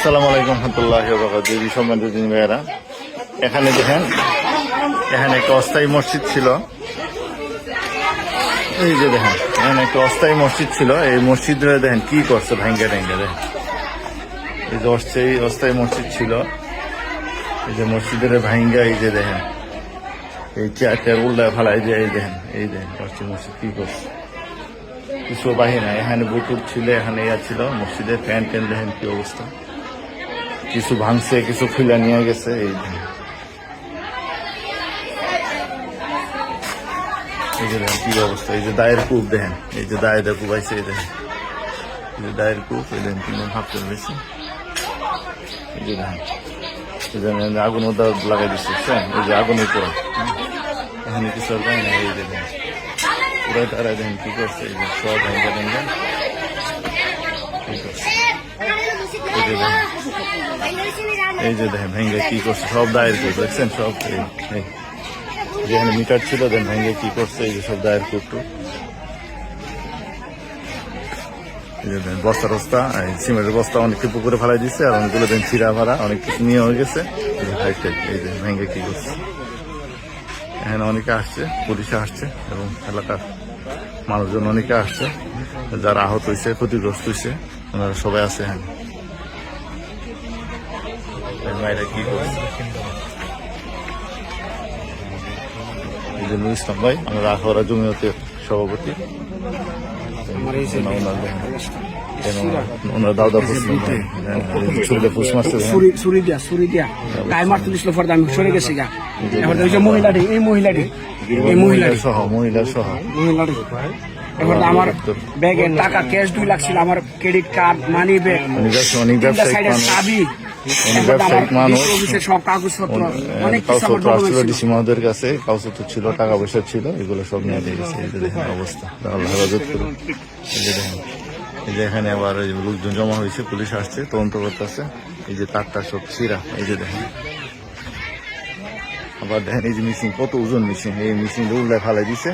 আসসালামু আলাইকুম রহমতুল্লাহি ওয়া বারাকাতুহু। সম্মানিত দিনী ভাইয়েরা, এখানে দেখেন, এখানে একটা অস্থায়ী মসজিদ ছিল। এই যে দেখেন, এখানে একটা অস্থায়ী মসজিদ ছিল। এই মসজিদে দেখেন কি করছে, ভাঙ্গা টাঙ্গা দেখেন। এই যে অস্থায়ী মসজিদ ছিল, এই যে মসজিদের ভাঙ্গা, এই যে দেখেন এই চেয়ারটার উল্টা ফেলাই দিয়ে, এই দেখেন অস্থায়ী মসজিদ কি করছে, কিছু বাহিনী। এখানে বুটুর ছিল, এখানে ছিল মসজিদের প্যান্ট ট্যান্ট, দেখেন কি অবস্থা। কিছু ভাঙছে, কিছু খুলে নিয়ে গেছে। এই যে দেখেন কি অবস্থা। এই যে দায়ের কূপ দেখেন, এই যে দায়ের কূপ আছে, এই দেখেন এই যে দায়ের কূপ, এই দেখেন তিন ভাবতে বেশি। এই যে দেখেন, এই যে আগুন ওদা লাগাই দিচ্ছে, এই যে আগুনের পর এখানে কিছু যায় না। এই যে দেখেন পুরো তারা দেখেন কি করছে, এই যে সব ভেঙ্গা ভেঙ্গা কি করছে। এই যে দেখেন, এই যে দেখেন ভেঙ্গে কি করছে, সব দায়ের কূপ দেখছেন, সব যেখানে মিটার ছিল দেন ভেঙ্গে কি করছে। এই যে সব দায়ের কূপ, এই যে দেন বস্তা টস্তা, সিমেন্টের বস্তা অনেককে পুকুরে ফেলাই দিচ্ছে, আর অনেকগুলো দেন ছিঁড়া ভাড়া অনেক কিছু নিয়ে হয়ে গেছে। এই যে ভেঙ্গে কি করছে। এখানে অনেকে আসছে, পুলিশে আসছে এবং এলাকার মানুষজন অনেকে আসছে, যারা আহত হয়েছে, ক্ষতিগ্রস্ত হয়েছে, ওনারা সবাই আছে এখানে। মায়েরা কি করছে, এই যে নুর ইসলাম ভাই, আমরা আখাউড়া জমিয়তের সভাপতি। ওনারা দাউদা ফুস মারছে, আমি সরে গেছি গা। মহিলাটি সহ এবার আমার ব্যাগে টাকা ক্যাশ 2 লাখ ছিল, আমার ক্রেডিট কার্ড, মানি ব্যাগ, অনেক ব্যবসায়িক চাবি, মানুষ, সব কাগজপত্র, অনেক কাগজপত্র আসছিল ডিসি মহোদয়ের কাছে, কাগজপত্র ছিল, টাকা পয়সা ছিল, এগুলো সব নিয়ে দিয়ে গেছে। এই যে দেখেন অবস্থা, আল্লাহ হেফাজত করুন। এই যে দেখেন, এই যে এখানে আবার লোকজন জমা হয়েছে, পুলিশ আসছে, তদন্ত করতেছে। এই যে তারটা সব ছিঁড়া, এই যে দেখেন। আবার দেখেন এই যে মিশিং, কত ওজন মিশিং, এই মিশিং উল্লায় ফালাই দিছে,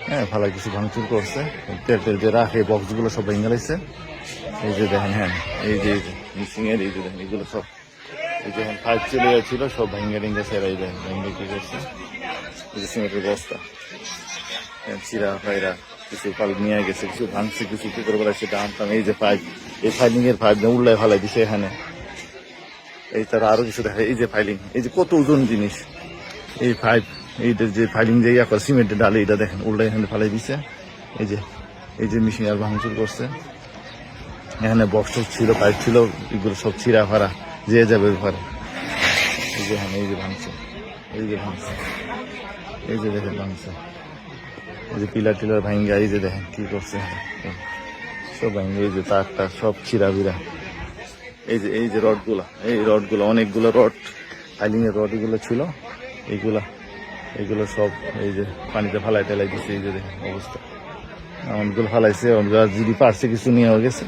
হ্যাঁ ফালাই কিছু ভাঙচুর করছে, তেল যে রাখে বক্সগুলো সব ভেঙে গেছে। এই যে দেখেন, হ্যাঁ এই যে মিশিং এর, এই যে দেখেন এগুলো সব, এই যে পাইপ চলে যাচ্ছিল, সব ভেঙে টেঙ্গে সেরাই দেন, ভেঙে কি করছে। এই যে সিমেন্টের বস্তা, চিরা ফাইরা কিছু পাল নিয়ে গেছে, কিছু ভাঙছে, কিছু কি করে বলা সেটা আনতাম। এই যে পাইপ, এই ফাইলিং এর পাইপ উল্লায় ফালাই দিছে এখানে। এই তারা আরো কিছু দেখা, এই যে ফাইলিং, এই যে কত ওজন জিনিস, এই পাইপ, এইটা যে ফাইলিং যে ইয়া করে সিমেন্টের ডালে, এটা দেখেন উল্টা এখানে ফালাই দিছে। এই যে মেশিন আর ভাঙচুর করছে। এখানে বক্স ছিল, পাইপ ছিল, এগুলো সব ছিঁড়া ফাড়া, যে যাবে ঘরে। এই যে এই যে ভাঙছে, এই যে ভাঙছে, এই যে দেখেন ভাঙছে, এই যে পিলার টিলার ভাঙ্গা, এই যে দেখেন কি করছে সব ভাঙ্গা। এই যে তারটা সব ছিঁড়া বিড়া। এই যে রডগুলা অনেকগুলো রড, ফাইলিং এর রড এগুলো ছিল, এগুলো সব এই যে পানিতে ফালাই টেলাই দিচ্ছে। এই যে দেখেন অবস্থা, অনেকগুলো ফালাইছে, যদি পারছে কিছু নিয়ে গেছে,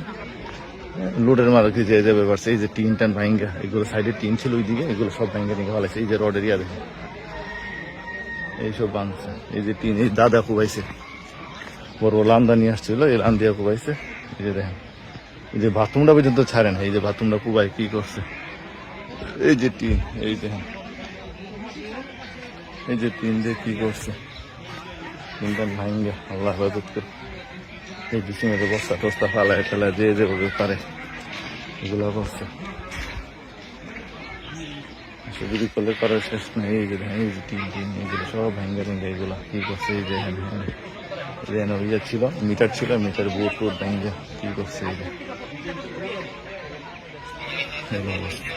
লোডের মারা কি যে যাবে পারছে। এই যে টিন টান ভাঙ্গা, এগুলো সাইডে টিন ছিল ওইদিকে, এগুলো সব ভাঙ্গা টিঙ্গা ফালাইছে। এই যে রডের ইয়া দেখেন, এইসব ভাঙছে। এই যে টিন, এই দাদা কুবাইছে, বড় লান্দা নিয়ে আসছিল, এই লান্দিয়া কুবাইছে। এই যে দেখেন, এই যে বাথরুমটা পর্যন্ত ছাড়েন, এই যে বাথরুমটা কুবাই কি করছে। এই যে টিন, এই দেখেন, এই যে টিন দিয়ে কি করছে, টিনটা ভাঙ্গা, আল্লাহ হেফাজত করে। এই যে সিমেন্টের বস্তা টস্তা ফালায় ফেলায় যে যেভাবে পারে এগুলো করছে। যদি করলে করার শেষ নেই। এই যে দেখেন, এই যে টিন এগুলো সব ভাঙ্গা টিঙ্গা, এগুলো কি করছে। এই যে ইয়ে ছিল, মিটার ছিল, মিটার বোর্ড টোট ভাঙ্গা কি করছে। এই যে অবস্থা।